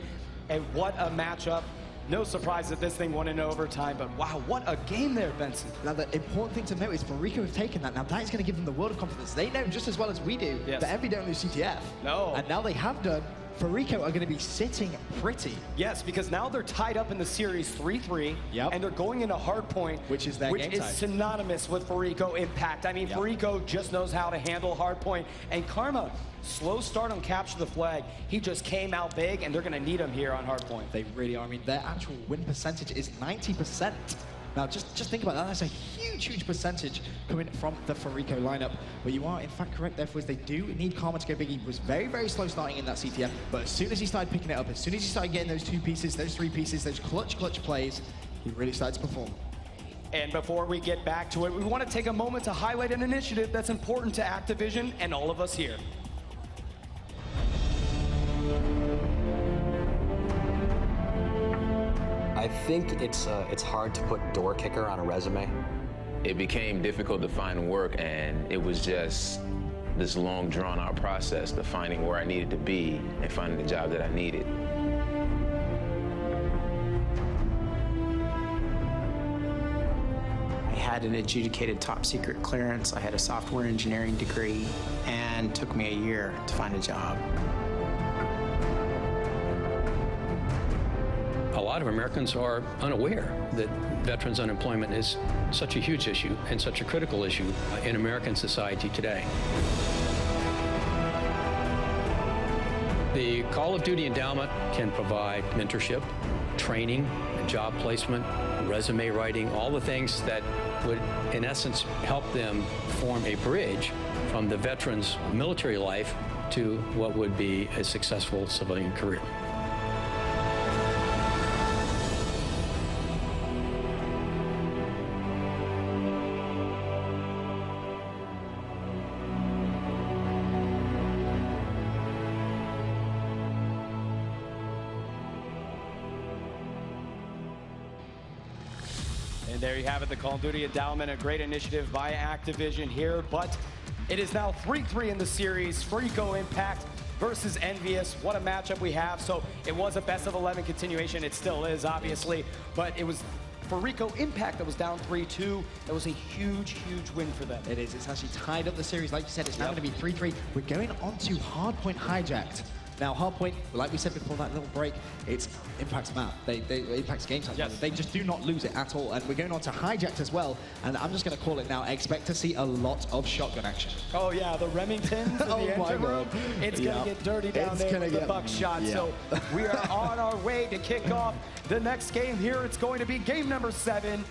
And what a matchup. No surprise that this thing won in overtime, but wow, what a game there, Benson. Now, the important thing to note is Farico have taken that. Now, that is going to give them the world of confidence. They know just as well as we do that Envy don't lose CTF. No. And now they have done. Farico are going to be sitting pretty. Yes, because now they're tied up in the series 3-3, and they're going into hardpoint, which is their game which is synonymous with Farico Impact. I mean, Farico just knows how to handle hardpoint, and Karma, slow start on capture the flag. He just came out big, and they're going to need him here on hardpoint. They really are. I mean, their actual win percentage is 90%. Now, just think about that. That's a huge, huge percentage coming from the Farico lineup. But you are, in fact, correct there, boys. They do need Karma to go big. He was very, very slow starting in that CTF. But as soon as he started picking it up, as soon as he started getting those 2 pieces, those 3 pieces, those clutch plays, he really started to perform. And before we get back to it, we want to take a moment to highlight an initiative that's important to Activision and all of us here. I think it's hard to put door kicker on a resume. It became difficult to find work, and it was just this long, drawn-out process of finding where I needed to be and finding the job that I needed. I had an adjudicated top secret clearance. I had a software engineering degree, and it took me a year to find a job. A lot of Americans are unaware that veterans' unemployment is such a huge issue and such a critical issue in American society today. The Call of Duty Endowment can provide mentorship, training, job placement, resume writing, all the things that would, in essence, help them form a bridge from the veteran's military life to what would be a successful civilian career. And there you have it, the Call of Duty Endowment, a great initiative by Activision here, but it is now 3-3 in the series. Farico Impact versus Envious. What a matchup we have. So it was a best of 11 continuation. It still is, obviously, but it was Farico Impact that was down 3-2. That was a huge, huge win for them. It is. It's actually tied up the series. Like you said, it's now going to be 3-3. We're going on to Hardpoint Hijacked. Now, Hardpoint, like we said before that little break, it's Impact's map. Impact's game type. Yes. They just do not lose it at all. And we're going on to Hijacked as well. And I'm just going to call it now. Expect to see a lot of shotgun action. Oh, yeah, the Remingtons in the engine room. It's going to get dirty down there with the buckshot. So we are on our way to kick off the next game here. It's going to be game number 7.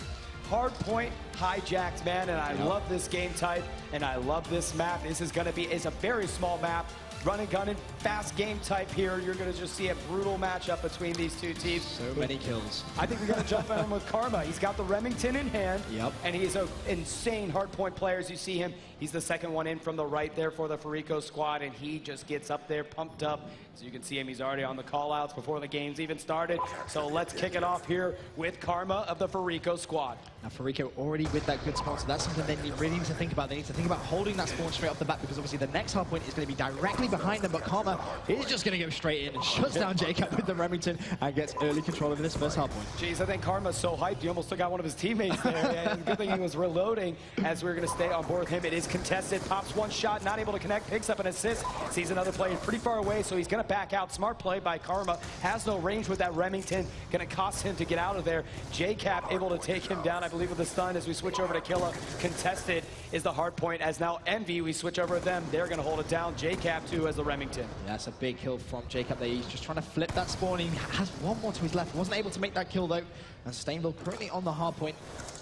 Hardpoint Hijacked, man. And I love this game type. And I love this map. This is going to be, it's a very small map. Run and gun and fast game type here. You're going to just see a brutal matchup between these two teams. So many kills. I think we're going to jump on him with Karma. He's got the Remington in hand. And he's an insane hardpoint player as you see him. He's the second one in from the right there for the Farico squad, and he just gets up there, pumped up. So you can see him, he's already on the call-outs before the game's even started. So let's kick it off here with Karma of the Farico squad. Now, Farico already with that good spawn, so that's something they really need to think about. They need to think about holding that spawn straight off the bat, because obviously the next hardpoint is going to be directly behind them, but Karma is just going to go straight in and shuts down Jacob with the Remington and gets early control over this first hard point. Jeez, I think Karma's so hyped, he almost took out one of his teammates there. And good thing he was reloading as we're going to stay on board with him. It is contested. Pops one shot, not able to connect, picks up an assist, sees another player pretty far away, so he's going to back out. Smart play by Karma. Has no range with that Remington. Going to cost him to get out of there. JCap able to take him down, I believe, with the stun as we switch over to Killa. Contested is the hard point, as now Envy, we switch over to them. They're going to hold it down. JCap, too, as the Remington. Yeah, that's a big kill from Jacob there. He's just trying to flip that spawn. He has one more to his left. Wasn't able to make that kill, though. And Stainville currently on the hard point.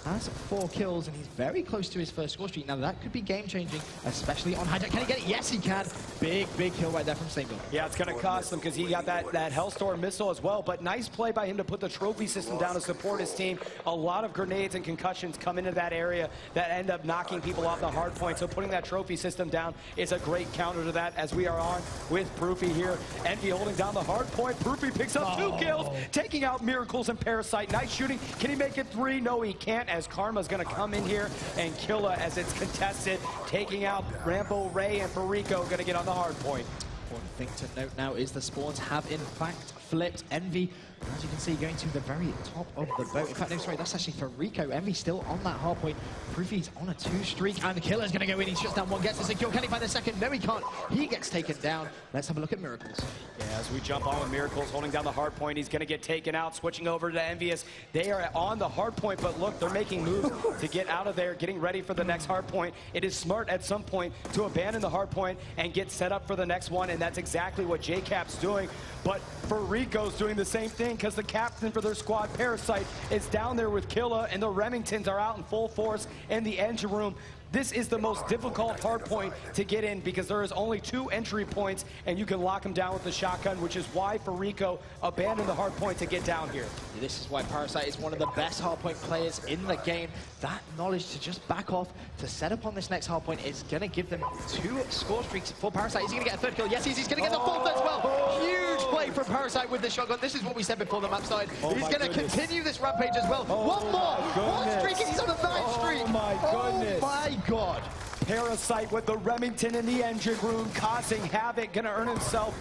Has 4 kills, and he's very close to his first score streak. Now, that could be game-changing, especially on hijack. Can he get it? Yes, he can. Big kill right there from Stainville. Yeah, it's going to cost him because he got that Hellstorm missile as well. But nice play by him to put the trophy system down to support his team. A lot of grenades and concussions come into that area that end up knocking people off the hard point. So putting that trophy system down is a great counter to that, as we are on with Proofy here. Envy holding down the hard point. Proofy picks up 2 kills, taking out Miracles and Parasite. Nice shooting. Can he make it 3? No, he can't, as Karma's going to come in here and Killa as it's contested, taking out Rambo, Ray, and Farico going to get on the hard point. One thing to note now is the spawns have in fact flipped. Envy, as you can see, going to the very top of the boat. In fact, no, sorry, that's actually Farico. Envy still on that hard point. Proofy's on a 2 streak, and Killer's going to go in. He shuts down one, gets a secure. Can he find the second? No, he can't. He gets taken down. Let's have a look at Miracles. Yeah, as we jump on with Miracles holding down the hard point, he's going to get taken out. Switching over to Envious. They are on the hard point, but look, they're making moves to get out of there, getting ready for the next hard point. It is smart at some point to abandon the hard point and get set up for the next one, and that's exactly what JCap's doing. But Farico's doing the same thing, because the captain for their squad, Parasite, is down there with Killa, and the Remingtons are out in full force in the engine room. This is the most difficult hard point to get in, because there is only 2 entry points, and you can lock them down with the shotgun, which is why Farico abandoned the hard point to get down here. This is why Parasite is one of the best hardpoint players in the game. That knowledge to just back off, to set up on this next hardpoint, is going to give them 2 score streaks for Parasite. Is he going to get a 3rd kill? Yes, he's going to get the 4th as well. Huge play from Parasite with the shotgun. This is what we said before the map started. He's going to continue this rampage as well. One more. 1 streak, and he's on a 9th streak. Oh my goodness. Oh my God. Parasite with the Remington in the engine room, causing havoc, going to earn himself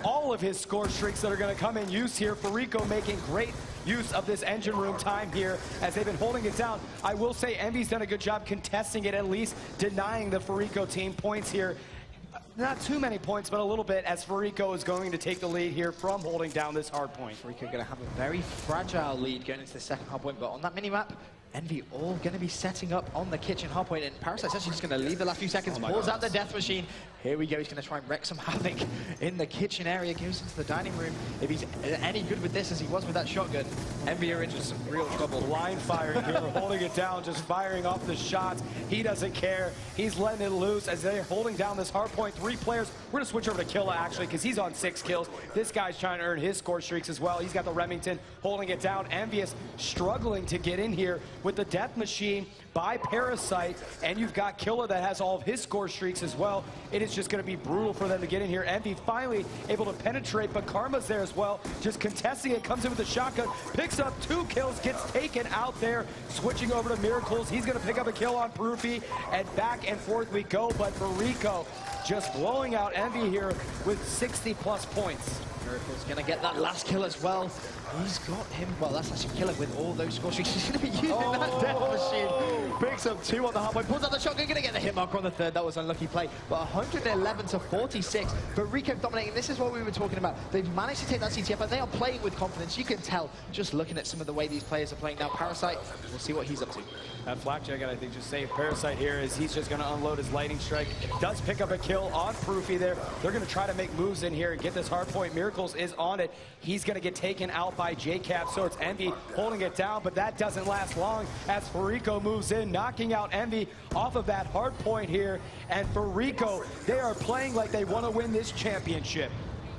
all of his score streaks that are going to come in use here. Farico making great use of this engine room time here as they've been holding it down. I will say Envy's done a good job contesting it, at least denying the Farico team points here. Not too many points, but a little bit, as Farico is going to take the lead here from holding down this hard point. Farico going to have a very fragile lead going into the second hard point, but on that mini-map, Envy all going to be setting up on the kitchen hardpoint, and Parasite's actually just going to leave the last few seconds, pulls out the death machine. Here we go, he's going to try and wreak some havoc in the kitchen area, goes into the dining room. If he's any good with this as he was with that shotgun, Envy are into some real trouble. Blind firing here, holding it down, just firing off the shots. He doesn't care. He's letting it loose as they're holding down this hardpoint. 3 players. We're going to switch over to Killa, actually, because he's on 6 kills. This guy's trying to earn his score streaks as well. He's got the Remington holding it down. Envious struggling to get in here with the death machine by Parasite, and you've got Killa that has all of his score streaks as well. It is just going to be brutal for them to get in here. Envy finally able to penetrate, but Karma's there as well, just contesting it, comes in with the shotgun, picks up 2 kills, gets taken out there. Switching over to Miracles, he's going to pick up a kill on Proofy, and back and forth we go, but Farico just blowing out Envy here with 60+ points. Miracle's going to get that last kill as well. He's got him, well, that's actually Killer with all those score streaks. He's going to be using that death machine. Picks up 2 on the hardpoint, pulls out the shotgun, going to get the hit marker on the 3rd. That was an unlucky play, but 111 to 46. Farico dominating. This is what we were talking about. They've managed to take that CTF, but they are playing with confidence. You can tell just looking at some of the way these players are playing now. Parasite, we'll see what he's up to. That Flakjack, I think, just saved Parasite here as he's just going to unload his lightning strike. Does pick up a kill on Proofy there. They're going to try to make moves in here and get this hard point. Miracles is on it. He's going to get taken out by JCap, so it's Envy holding it down, but that doesn't last long as Farico moves in, knocking out Envy off of that hard point here. And Farico, they are playing like they want to win this championship.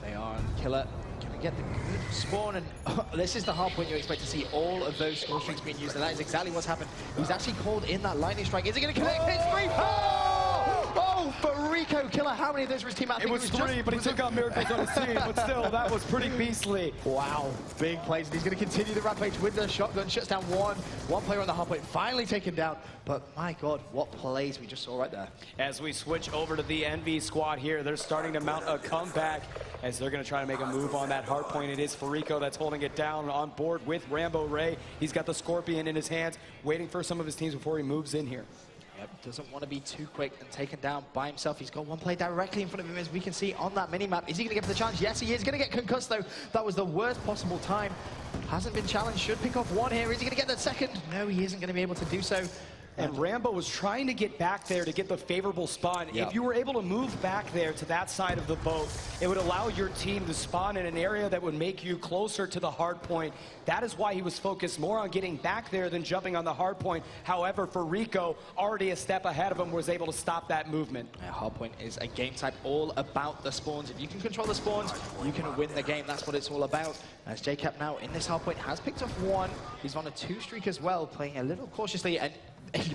They are. Killer can get the good spawn, and this is the hard point you expect to see all of those score streaks being used, and that is exactly what's happened. He's actually called in that lightning strike. Is he going to connect? Hits 3. Oh Oh, Farico Killer, how many of those were his team? It was 3, but he took out Miracles on his team, but still, that was pretty beastly. Wow, big plays, and he's going to continue the rampage with the shotgun, shuts down one player on the hardpoint, finally taken down, but my God, what plays we just saw right there. As we switch over to the Envy squad here, they're starting to mount a comeback as they're going to try to make a move on that hardpoint. It is Farico that's holding it down on board with Rambo Ray. He's got the Scorpion in his hands, waiting for some of his teams before he moves in here. Yep, doesn't want to be too quick and taken down by himself. He's got one play directly in front of him, as we can see on that mini-map. Is he going to get the challenge? Yes, he is. Going to get concussed, though. That was the worst possible time. Hasn't been challenged. Should pick off one here. Is he going to get the second? No, he isn't going to be able to do so. And Rambo was trying to get back there to get the favorable spawn. Yep. If you were able to move back there to that side of the boat, it would allow your team to spawn in an area that would make you closer to the hard point. That is why he was focused more on getting back there than jumping on the hard point. However, Farico, already a step ahead of him, was able to stop that movement. Hard point is a game type all about the spawns. If you can control the spawns, you can win the game. That's what it's all about. As JCap now in this hard point has picked off one. He's on a 2 streak as well, playing a little cautiously. And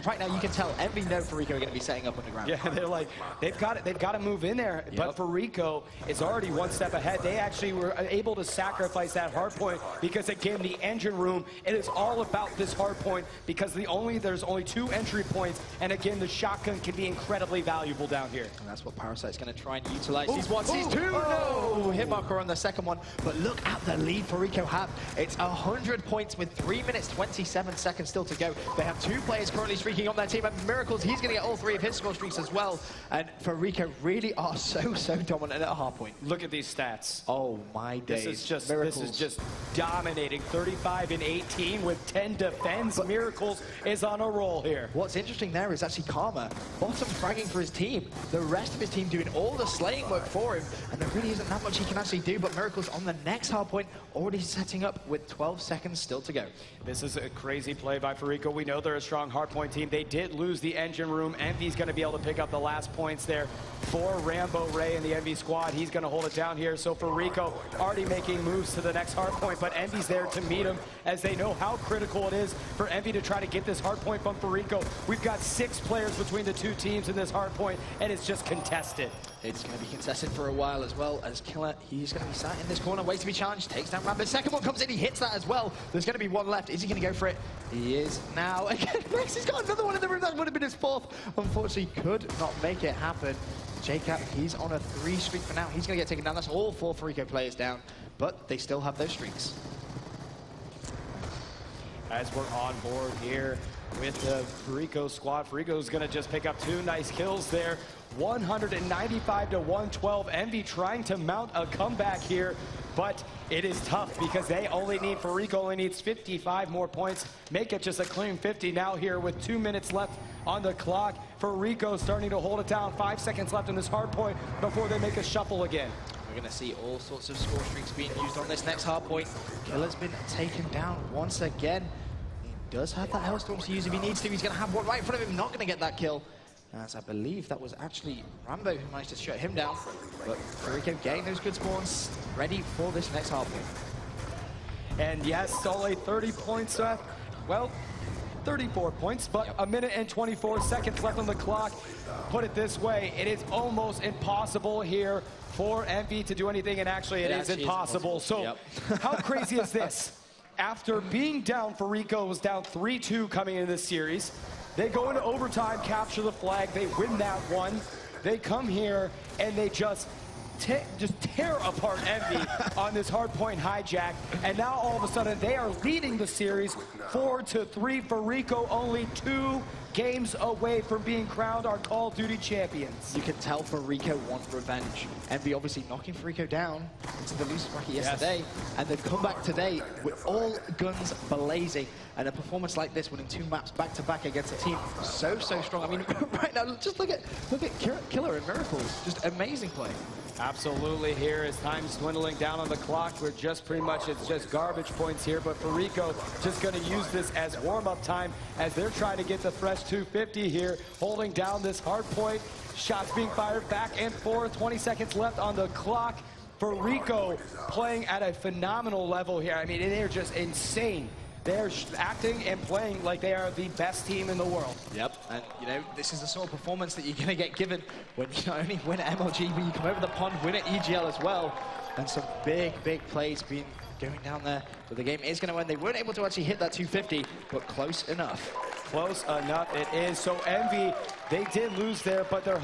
right now, you can tell Envy know Farico are going to be setting up on the ground. Yeah, they're like, they've got to move in there. Yep. But Farico is already one step ahead. They actually were able to sacrifice that hard point because, again, the engine room, it is all about this hard point because there's only 2 entry points. And again, the shotgun can be incredibly valuable down here. And that's what Parasite's going to try and utilize. He's 1, he's 2. No! Hitmarker on the second one. But look at the lead Farico have. It's 100 points with 3 minutes, 27 seconds still to go. They have 2 players currently streaking on their team, and Miracles, he's going to get all 3 of his score streaks as well. And Farico really are so dominant at a hard point. Look at these stats. Oh my days. This is just dominating. 35 and 18 with 10 defends. But Miracles is on a roll here. What's interesting there is actually Karma, bottom fragging for his team. The rest of his team doing all the slaying work for him, and there really isn't that much he can actually do. But Miracles on the next hard point, already setting up with 12 seconds still to go. This is a crazy play by Farico. We know they're a strong hardpoint team. They did lose the engine room. Envy's going to be able to pick up the last points there for Rambo Ray and the Envy squad. He's going to hold it down here. So Farico already making moves to the next hardpoint, but Envy's there to meet him as they know how critical it is for Envy to try to get this hardpoint from Farico. We've got 6 players between the 2 teams in this hardpoint, and it's just contested. It's going to be contested for a while as well, as Killer, he's going to be sat in this corner, waits to be challenged, takes down Rambo. Second one comes in, he hits that as well. There's going to be 1 left. Is he going to go for it? He is now. Again, Max, he's got another one in the room. That would have been his 4th. Unfortunately, could not make it happen. JCap, he's on a 3 streak for now. He's going to get taken down. That's all 4 Farico players down, but they still have those streaks. As we're on board here with the Farico squad, Farico's going to just pick up 2 nice kills there. 195 to 112. Envy trying to mount a comeback here, but it is tough because Farico only needs 55 more points. Make it just a clean 50 now here with 2 minutes left on the clock. Farico starting to hold it down. 5 seconds left in this hard point before they make a shuffle again. We're going to see all sorts of score streaks being used on this next hard point. Killer's been taken down once again. He does have that Hellstorm to use if he needs to. He's going to have one right in front of him. Not going to get that kill. As I believe that was actually Rambo who managed to shut him down. But Farico getting those good spawns, ready for this next hard point. And yes, only 30 points left. Well, 34 points, but a minute and 24 seconds left on the clock. Put it this way, it is almost impossible here for Envy to do anything, and actually it is impossible. So how crazy is this? After being down, Farico was down 3-2 coming into this series. They go into overtime, capture the flag, they win that one. They come here and they just tear apart Envy on this hardpoint hijack. And now all of a sudden they are leading the series 4-3. Farico only 2 games away from being crowned our Call of Duty champions. You can tell Farico wants revenge. Envy obviously knocking Farico down into the loser bracket yesterday, and they've come back today with all guns blazing. And a performance like this, winning 2 maps back-to-back against a team so strong. I mean, right now, just look at Killer and Miracles. Just amazing play. Absolutely. Here as time's dwindling down on the clock, we're just pretty much, it's just garbage points here, but Farico just going to use this as warm-up time as they're trying to get the fresh 250 here, holding down this hard point. Shots being fired back and forth, 20 seconds left on the clock. Farico playing at a phenomenal level here. I mean, they're just insane. they're acting and playing like they are the best team in the world. Yep, and you know, this is the sort of performance that you're going to get given when you not only win at MLG, but you come over the pond, win at EGL as well. And some big plays going down there. But the game is going to end. They weren't able to actually hit that 250, but close enough. Close enough it is. So Envy, they did lose there, but they're